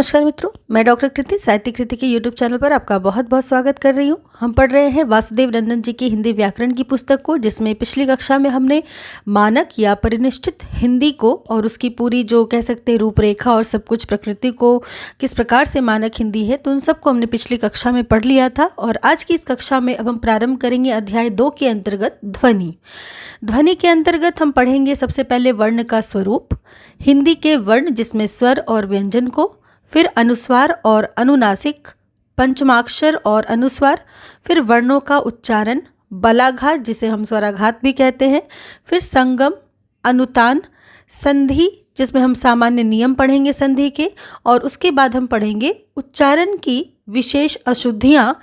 नमस्कार मित्रों, मैं डॉक्टर कृति साहित्य कृति के यूट्यूब चैनल पर आपका बहुत बहुत स्वागत कर रही हूँ। हम पढ़ रहे हैं वासुदेव रंजन जी की हिंदी व्याकरण की पुस्तक को, जिसमें पिछली कक्षा में हमने मानक या परिनिष्ठित हिंदी को और उसकी पूरी जो कह सकते हैं रूपरेखा और सब कुछ प्रकृति को किस प्रकार से मानक हिंदी है, तो उन सबको हमने पिछली कक्षा में पढ़ लिया था। और आज की इस कक्षा में अब हम प्रारंभ करेंगे अध्याय 2 के अंतर्गत ध्वनि। ध्वनि के अंतर्गत हम पढ़ेंगे सबसे पहले वर्ण का स्वरूप, हिंदी के वर्ण जिसमें स्वर और व्यंजन को, फिर अनुस्वार और अनुनासिक, पंचमाक्षर और अनुस्वार, फिर वर्णों का उच्चारण, बलाघात जिसे हम स्वराघात भी कहते हैं, फिर संगम, अनुतान, संधि जिसमें हम सामान्य नियम पढ़ेंगे संधि के, और उसके बाद हम पढ़ेंगे उच्चारण की विशेष अशुद्धियाँ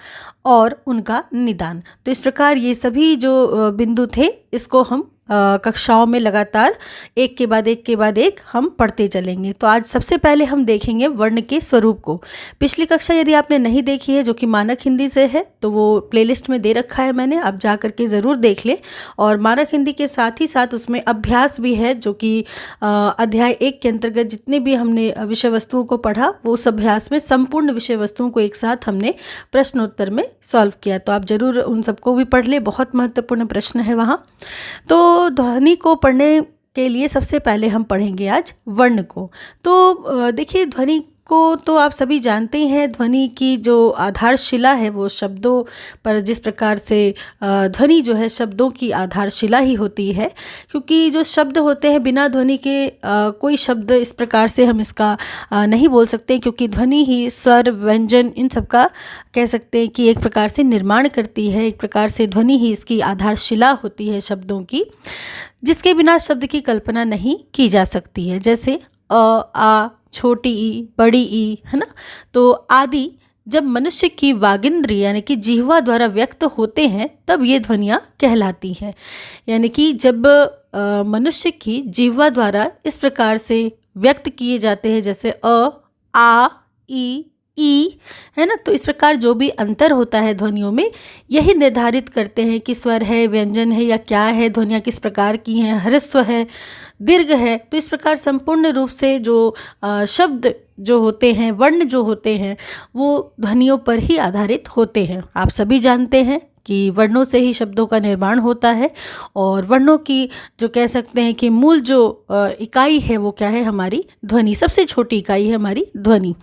और उनका निदान। तो इस प्रकार ये सभी जो बिंदु थे इसको हम कक्षाओं में लगातार एक के बाद एक हम पढ़ते चलेंगे। तो आज सबसे पहले हम देखेंगे वर्ण के स्वरूप को। पिछली कक्षा यदि आपने नहीं देखी है, जो कि मानक हिंदी से है, तो वो प्लेलिस्ट में दे रखा है मैंने, आप जा करके ज़रूर देख लें। और मानक हिंदी के साथ ही साथ उसमें अभ्यास भी है, जो कि अध्याय 1 के अंतर्गत जितने भी हमने विषय वस्तुओं को पढ़ा, वो उस अभ्यास में संपूर्ण विषय वस्तुओं को एक साथ हमने प्रश्नोत्तर में सॉल्व किया। तो आप ज़रूर उन सबको भी पढ़ लें, बहुत महत्वपूर्ण प्रश्न है वहाँ। तो ध्वनि को पढ़ने के लिए सबसे पहले हम पढ़ेंगे आज वर्ण को। तो देखिए, ध्वनि को तो आप सभी जानते ही हैं। ध्वनि की जो आधारशिला है वो शब्दों पर, जिस प्रकार से ध्वनि जो है शब्दों की आधारशिला ही होती है, क्योंकि जो शब्द होते हैं बिना ध्वनि के कोई शब्द इस प्रकार से हम इसका नहीं बोल सकते, क्योंकि ध्वनि ही स्वर व्यंजन इन सब का कह सकते हैं कि एक प्रकार से निर्माण करती है। एक प्रकार से ध्वनि ही इसकी आधारशिला होती है शब्दों की, जिसके बिना शब्द की कल्पना नहीं की जा सकती है। जैसे अ, आ, छोटी ई, बड़ी ई, है ना। तो आदि जब मनुष्य की वागिंद्रिय यानी कि जिह्वा द्वारा व्यक्त होते हैं तब ये ध्वनियाँ कहलाती हैं। यानी कि जब मनुष्य की जिह्वा द्वारा इस प्रकार से व्यक्त किए जाते हैं, जैसे अ, आ, ई, है ना। तो इस प्रकार जो भी अंतर होता है ध्वनियों में, यही निर्धारित करते हैं कि स्वर है, व्यंजन है या क्या है, ध्वनियाँ किस प्रकार की हैं, ह्रस्व है, दीर्घ है। तो इस प्रकार संपूर्ण रूप से जो शब्द जो होते हैं, वर्ण जो होते हैं, वो ध्वनियों पर ही आधारित होते हैं। आप सभी जानते हैं कि वर्णों से ही शब्दों का निर्माण होता है, और वर्णों की जो कह सकते हैं कि मूल जो इकाई है वो क्या है, हमारी ध्वनि। सबसे छोटी इकाई है हमारी ध्वनि।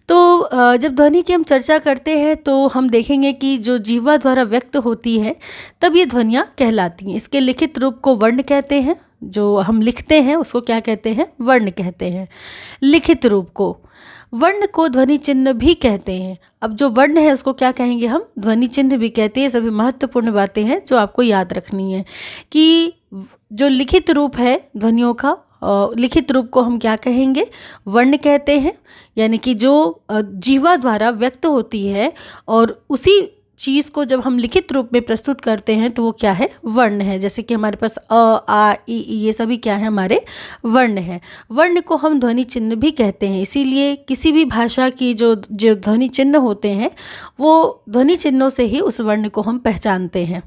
तो जब ध्वनि की हम चर्चा करते हैं तो हम देखेंगे कि जो जिह्वा द्वारा व्यक्त होती है तब ये ध्वनियाँ कहलाती हैं। इसके लिखित रूप को वर्ण कहते हैं, जो हम लिखते हैं उसको क्या कहते हैं, वर्ण कहते हैं। लिखित रूप को, वर्ण को ध्वनि चिन्ह भी कहते हैं। अब जो वर्ण है उसको क्या कहेंगे हम, ध्वनि चिन्ह भी कहते हैं। सभी महत्वपूर्ण बातें हैं जो आपको याद रखनी है कि जो लिखित रूप है ध्वनियों का, लिखित रूप को हम क्या कहेंगे, वर्ण कहते हैं। यानी कि जो जिह्वा द्वारा व्यक्त होती है और उसी चीज़ को जब हम लिखित रूप में प्रस्तुत करते हैं तो वो क्या है, वर्ण है। जैसे कि हमारे पास अ, आ, ई, ये सभी क्या है, हमारे वर्ण है। वर्ण को हम ध्वनि चिन्ह भी कहते हैं। इसीलिए किसी भी भाषा की जो ध्वनि चिन्ह होते हैं वो ध्वनि चिन्हों से ही उस वर्ण को हम पहचानते हैं।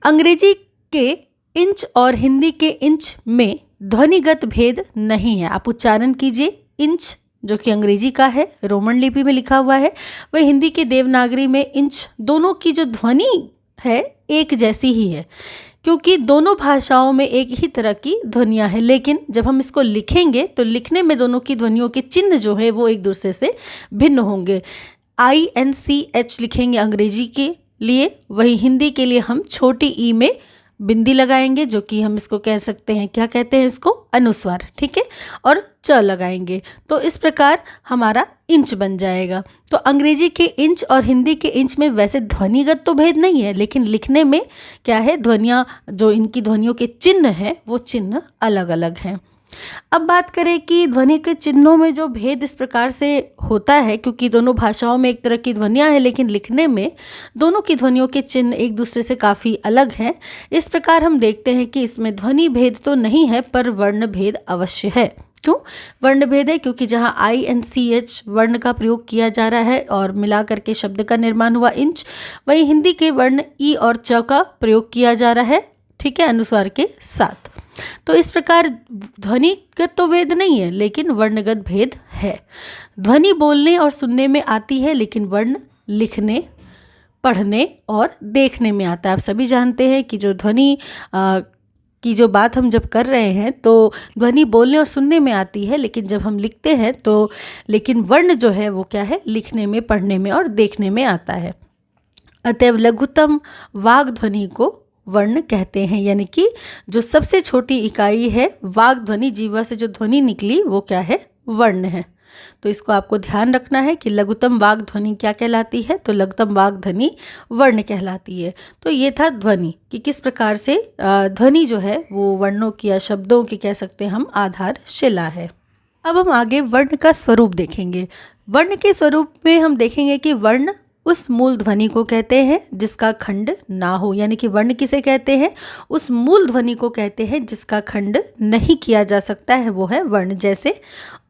अंग्रेजी के इंच और हिंदी के इंच में ध्वनिगत भेद नहीं है। आप उच्चारण कीजिए, इंच जो कि अंग्रेजी का है, रोमन लिपि में लिखा हुआ है, वह हिंदी के देवनागरी में इंच, दोनों की जो ध्वनि है एक जैसी ही है, क्योंकि दोनों भाषाओं में एक ही तरह की ध्वनियाँ हैं। लेकिन जब हम इसको लिखेंगे तो लिखने में दोनों की ध्वनियों के चिन्ह जो है वो एक दूसरे से भिन्न होंगे। INCH लिखेंगे अंग्रेजी के लिए, वही हिंदी के लिए हम छोटी ई में बिंदी लगाएंगे, जो कि हम इसको कह सकते हैं, क्या कहते हैं इसको, अनुस्वार, ठीक है, और च लगाएंगे। तो इस प्रकार हमारा इंच बन जाएगा। तो अंग्रेजी के इंच और हिंदी के इंच में वैसे ध्वनिगत तो भेद नहीं है, लेकिन लिखने में क्या है, ध्वनियाँ जो इनकी ध्वनियों के चिन्ह हैं वो चिन्ह अलग अलग हैं। अब बात करें कि ध्वनि के चिन्हों में जो भेद इस प्रकार से होता है, क्योंकि दोनों भाषाओं में एक तरह की ध्वनियाँ हैं, लेकिन लिखने में दोनों की ध्वनियों के चिन्ह एक दूसरे से काफ़ी अलग हैं। इस प्रकार हम देखते हैं कि इसमें ध्वनि भेद तो नहीं है, पर वर्ण भेद अवश्य है। क्यों वर्ण भेद है? क्योंकि जहाँ INCH वर्ण का प्रयोग किया जा रहा है और मिला करके शब्द का निर्माण हुआ इंच, वहीं हिंदी के वर्ण ई और च का प्रयोग किया जा रहा है, ठीक है, अनुस्वार के साथ। तो इस प्रकार ध्वनिगत तो भेद नहीं है, लेकिन वर्णगत भेद है। ध्वनि बोलने और सुनने में आती है, लेकिन वर्ण लिखने, पढ़ने और देखने में आता है। आप सभी जानते हैं कि जो ध्वनि की जो बात हम जब कर रहे हैं तो ध्वनि बोलने और सुनने में आती है, लेकिन जब हम लिखते हैं तो लेकिन वर्ण जो है वो क्या है, लिखने में, पढ़ने में और देखने में आता है। अतएव लघुतम वाग ध्वनि को वर्ण कहते हैं, यानी कि जो सबसे छोटी इकाई है वाग ध्वनि, जीवा से जो ध्वनि निकली वो क्या है, वर्ण है। तो इसको आपको ध्यान रखना है कि लघुतम वाग ध्वनि क्या कहलाती है, तो लघुतम वाग ध्वनि वर्ण कहलाती है। तो ये था ध्वनि कि किस प्रकार से ध्वनि जो है वो वर्णों की या शब्दों की कह सकते हैं हम आधारशिला है। अब हम आगे वर्ण का स्वरूप देखेंगे। वर्ण के स्वरूप में हम देखेंगे कि वर्ण उस मूल ध्वनि को कहते हैं जिसका खंड ना हो, यानी कि वर्ण किसे कहते हैं, उस मूल ध्वनि को कहते हैं जिसका खंड नहीं किया जा सकता है, वो है वर्ण। जैसे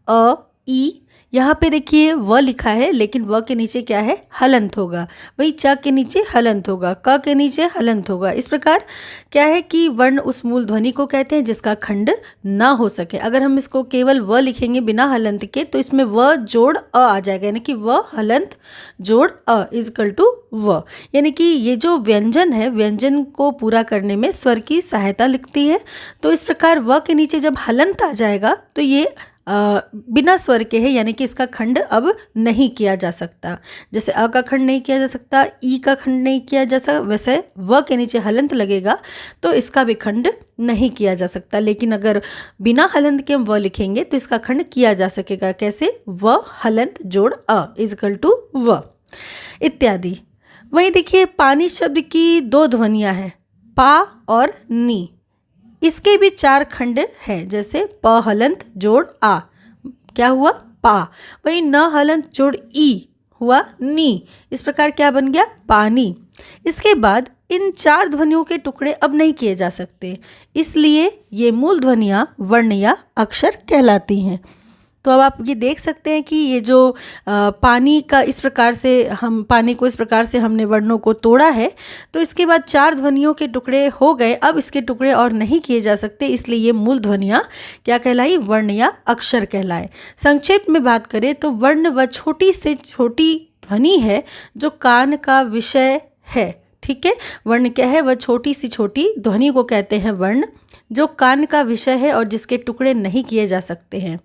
अ, ई, यहाँ पे देखिए व लिखा है, लेकिन व के नीचे क्या है, हलंत होगा। वही च के नीचे हलंत होगा, क के नीचे हलंत होगा। इस प्रकार क्या है कि वर्ण उस मूल ध्वनि को कहते हैं जिसका खंड ना हो सके। अगर हम इसको केवल व लिखेंगे बिना हलंत के तो इसमें व जोड़ अ आ जाएगा, यानी कि व हलंत जोड़ अ इजकल टू व, यानी कि ये जो व्यंजन है, व्यंजन को पूरा करने में स्वर की सहायता लिखती है। तो इस प्रकार व के नीचे जब हलंत आ जाएगा तो ये बिना स्वर के है, यानी कि इसका खंड अब नहीं किया जा सकता। जैसे अ का खंड नहीं किया जा सकता, ई का खंड नहीं किया जा सकता, वैसे व के नीचे हलंत लगेगा तो इसका भी खंड नहीं किया जा सकता। लेकिन अगर बिना हलंत के हम व लिखेंगे तो इसका खंड किया जा सकेगा। कैसे, व हलंत जोड़ अ इजकल टू व इत्यादि। वहीं देखिए पानी शब्द की दो ध्वनियाँ हैं, पा और नी। इसके भी चार खंड हैं, जैसे प हलंत जोड़ आ, क्या हुआ, पा। वही न हलंत जोड़ ई हुआ नी। इस प्रकार क्या बन गया, पानी। इसके बाद इन चार ध्वनियों के टुकड़े अब नहीं किए जा सकते, इसलिए ये मूल ध्वनियाँ वर्ण या अक्षर कहलाती हैं। तो अब आप ये देख सकते हैं कि ये जो पानी का इस प्रकार से हम पानी को इस प्रकार से हमने वर्णों को तोड़ा है, तो इसके बाद चार ध्वनियों के टुकड़े हो गए। अब इसके टुकड़े और नहीं किए जा सकते, इसलिए ये मूल ध्वनियाँ क्या कहलाई, वर्ण या अक्षर कहलाए। संक्षेप में बात करें तो वर्ण वह छोटी से छोटी ध्वनि है जो कान का विषय है। ठीक है, वर्ण क्या है, वह छोटी सी छोटी ध्वनि को कहते हैं वर्ण, जो कान का विषय है और जिसके टुकड़े नहीं किए जा सकते हैं।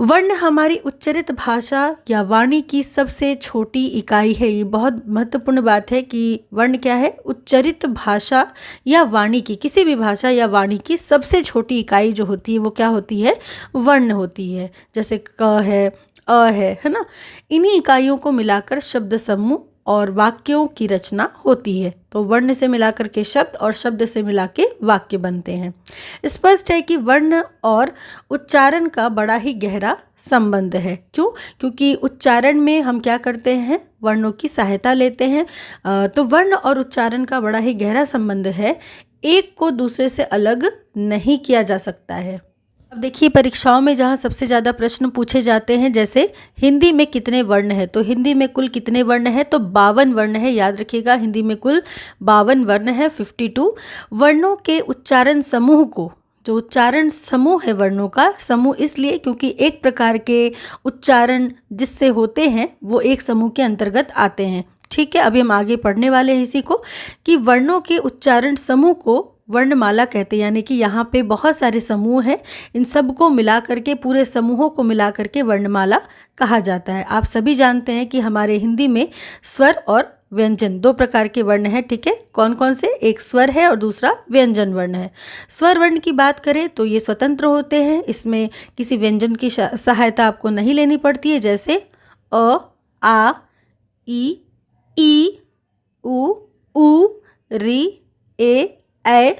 वर्ण हमारी उच्चरित भाषा या वाणी की सबसे छोटी इकाई है। ये बहुत महत्वपूर्ण बात है कि वर्ण क्या है, उच्चरित भाषा या वाणी की, किसी भी भाषा या वाणी की सबसे छोटी इकाई जो होती है वो क्या होती है, वर्ण होती है। जैसे क है, अ है ना। इन्हीं इकाइयों को मिलाकर शब्द समूह और वाक्यों की रचना होती है। तो वर्ण से मिलाकर के शब्द और शब्द से मिला के वाक्य बनते हैं। स्पष्ट है कि वर्ण और उच्चारण का बड़ा ही गहरा संबंध है। क्यों? क्योंकि उच्चारण में हम क्या करते हैं, वर्णों की सहायता लेते हैं। तो वर्ण और उच्चारण का बड़ा ही गहरा संबंध है, एक को दूसरे से अलग नहीं किया जा सकता है। अब देखिए परीक्षाओं में जहाँ सबसे ज़्यादा प्रश्न पूछे जाते हैं, जैसे हिंदी में कितने वर्ण हैं, तो हिंदी में कुल कितने वर्ण हैं, तो 52 वर्ण है। याद रखिएगा, हिंदी में कुल 52 वर्ण है, 52। वर्णों के उच्चारण समूह को, जो उच्चारण समूह है वर्णों का समूह इसलिए क्योंकि एक प्रकार के उच्चारण जिससे होते हैं वो एक समूह के अंतर्गत आते हैं। ठीक है, अभी हम आगे पढ़ने वाले हैं इसी को, कि वर्णों के उच्चारण समूह को वर्णमाला कहते हैं। यानी कि यहाँ पे बहुत सारे समूह हैं, इन सब को मिला करके, पूरे समूहों को मिला करके वर्णमाला कहा जाता है। आप सभी जानते हैं कि हमारे हिंदी में स्वर और व्यंजन दो प्रकार के वर्ण हैं। ठीक है, कौन कौन से, एक स्वर है और दूसरा व्यंजन वर्ण है। स्वर वर्ण की बात करें तो ये स्वतंत्र होते हैं, इसमें किसी व्यंजन की सहायता आपको नहीं लेनी पड़ती है। जैसे अ, आ, ई, उ, री, ए,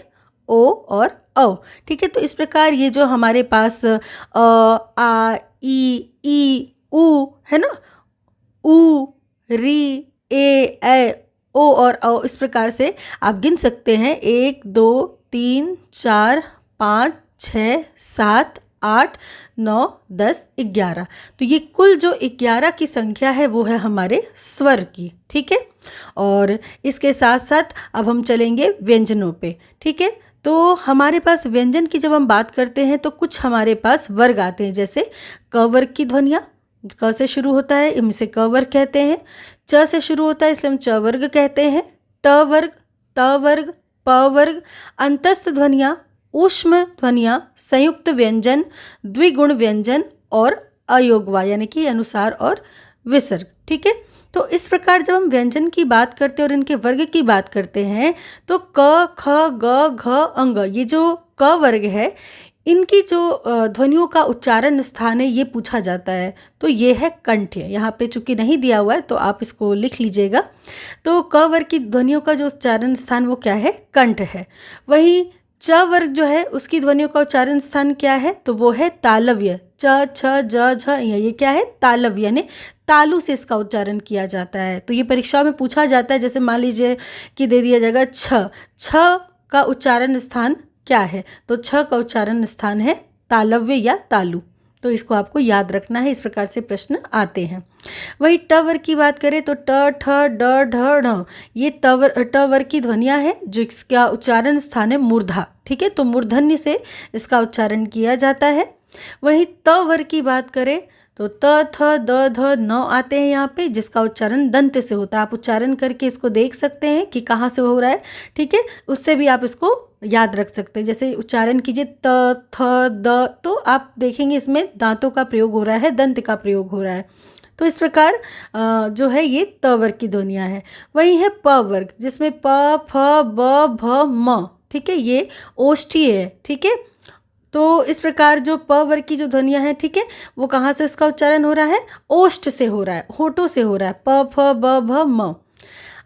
ओ और औ। ठीक है, तो इस प्रकार ये जो हमारे पास आ, ई, उ है ना, उ, री, ए, ओ और औ, इस प्रकार से आप गिन सकते हैं 1 2 3 4 5 6 7 8 9 10 11। तो ये कुल जो 11 की संख्या है वो है हमारे स्वर की। ठीक है, और इसके साथ साथ अब हम चलेंगे व्यंजनों पे। ठीक है, तो हमारे पास व्यंजन की जब हम बात करते हैं तो कुछ हमारे पास वर्ग आते हैं, जैसे क वर्ग की ध्वनियाँ, क से शुरू होता है, इनसे क वर्ग कहते हैं। च से शुरू होता है, इसलिए हम च वर्ग कहते हैं। ट वर्ग, त वर्ग, प वर्ग। अंतस्थ ध्वनियाँ, ऊष्म ध्वनियाँ, संयुक्त व्यंजन, द्विगुण व्यंजन और अयोगवा यानी कि अनुस्वार और विसर्ग। ठीक है, तो इस प्रकार जब हम व्यंजन की बात करते हैं और इनके वर्ग की बात करते हैं तो क, ख, ग, घ, अंग, ये जो क वर्ग है इनकी जो ध्वनियों का उच्चारण स्थान है ये पूछा जाता है, तो ये है कंठ। यहाँ पे चूंकि नहीं दिया हुआ है तो आप इसको लिख लीजिएगा। तो क वर्ग की ध्वनियों का जो उच्चारण स्थान वो क्या है, कंठ है। वहीं च वर्ग जो है उसकी ध्वनियों का उच्चारण स्थान क्या है, तो वो है तालव्य। च, छ, ज, झ, ये क्या है, तालव्य, यानी तालु से इसका उच्चारण किया जाता है। तो ये परीक्षा में पूछा जाता है, जैसे मान लीजिए कि दे दिया जाएगा छ, छ का उच्चारण स्थान क्या है, तो छ का उच्चारण स्थान है तालव्य या तालु। तो इसको आपको याद रखना है, इस प्रकार से प्रश्न आते हैं। वही ट वर्ग की बात करें तो ट, ठ, ड, ढ, ढ, ये ट वर्ग की ध्वनियाँ हैं जो इसका उच्चारण स्थान है मूर्धा। ठीक है, तो मूर्धन्य से इसका उच्चारण किया जाता है। वहीं त वर्ग की बात करें तो त, थ, द, ध, न आते हैं यहाँ पे, जिसका उच्चारण दंत से होता है। आप उच्चारण करके इसको देख सकते हैं कि कहाँ से हो रहा है। ठीक है, उससे भी आप इसको याद रख सकते हैं। जैसे उच्चारण कीजिए त, थ, द, तो आप देखेंगे इसमें दांतों का प्रयोग हो रहा है, दंत का प्रयोग हो रहा है। तो इस प्रकार जो है ये त वर्ग की ध्वनियाँ हैं। वही है प वर्ग, जिसमें प, फ, ब, भ, म। ठीक है, ये ओष्ठीय है। ठीक है, तो इस प्रकार जो प वर्ग की जो ध्वनियाँ हैं, ठीक है, वो कहाँ से उसका उच्चारण हो रहा है, ओष्ठ से हो रहा है, होठों से हो रहा है, प, फ, ब, भ, म।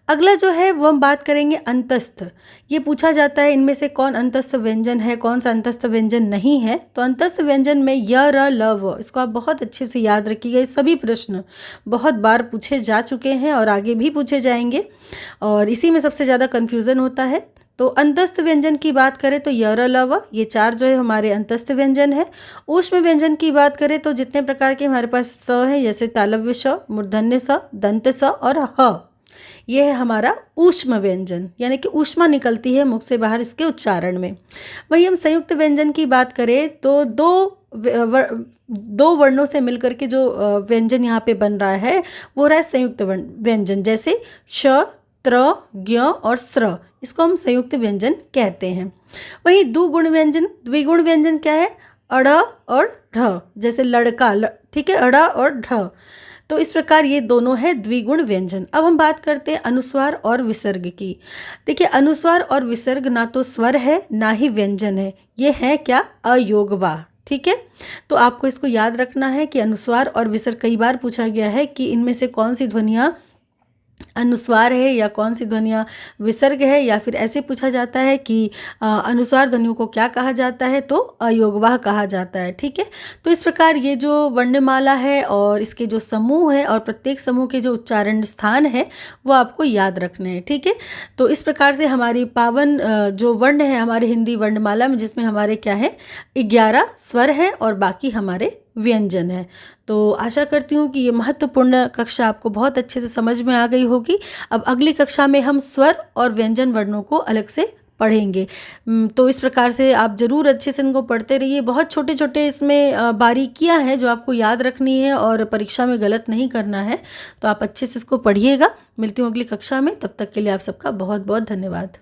अगला जो है वो हम बात करेंगे अंतस्थ। ये पूछा जाता है इनमें से कौन अंतस्थ व्यंजन है, कौन सा अंतस्थ व्यंजन नहीं है। तो अंतस्थ व्यंजन में य, र, ल, व, इसको आप बहुत अच्छे से याद रखिएगा। ये सभी प्रश्न बहुत बार पूछे जा चुके हैं और आगे भी पूछे जाएंगे, और इसी में सबसे ज़्यादा कन्फ्यूज़न होता है। तो अंतस्थ व्यंजन की बात करें तो य, र, ल, व, ये चार जो है हमारे अंतस्थ व्यंजन है। ऊष्म व्यंजन की बात करें तो जितने प्रकार के हमारे पास स है, जैसे तालव्य स, मूर्धन्य स, दंत स और ह, ये है हमारा ऊष्म व्यंजन, यानी कि ऊष्मा निकलती है मुख से बाहर इसके उच्चारण में। वहीं हम संयुक्त व्यंजन की बात करें तो दो वर्णों से मिलकर के जो व्यंजन यहाँ पे बन रहा है वो हो रहा है संयुक्त व्यंजन, जैसे श, त्र, ज्ञ और स्र, इसको हम संयुक्त व्यंजन कहते हैं। वहीं द्विगुण व्यंजन क्या है, अड़ और ढ, जैसे लड़का, ठीक है, अड़ा और ढ। तो इस प्रकार ये दोनों है द्विगुण व्यंजन। अब हम बात करते हैं अनुस्वार और विसर्ग की। देखिए, अनुस्वार और विसर्ग ना तो स्वर है ना ही व्यंजन है, ये है क्या, अयोगवा। ठीक है, तो आपको इसको याद रखना है कि अनुस्वार और विसर्ग, कई बार पूछा गया है कि इनमें से कौन सी ध्वनियाँ अनुस्वार है या कौन सी ध्वनियाँ विसर्ग है, या फिर ऐसे पूछा जाता है कि अनुस्वार ध्वनियों को क्या कहा जाता है, तो अयोगवाह कहा जाता है। ठीक है, तो इस प्रकार ये जो वर्णमाला है और इसके जो समूह है और प्रत्येक समूह के जो उच्चारण स्थान है वो आपको याद रखने हैं। ठीक है, तो इस प्रकार से हमारी पावन जो वर्ण है हमारे हिंदी वर्णमाला में, जिसमें हमारे क्या है 11 स्वर है और बाकी हमारे व्यंजन है। तो आशा करती हूँ कि ये महत्वपूर्ण कक्षा आपको बहुत अच्छे से समझ में आ गई होगी। अब अगली कक्षा में हम स्वर और व्यंजन वर्णों को अलग से पढ़ेंगे। तो इस प्रकार से आप ज़रूर अच्छे से इनको पढ़ते रहिए। बहुत छोटे छोटे इसमें बारीकियाँ हैं जो आपको याद रखनी है और परीक्षा में गलत नहीं करना है, तो आप अच्छे से इसको पढ़िएगा। मिलती हूँ अगली कक्षा में, तब तक के लिए आप सबका बहुत बहुत धन्यवाद।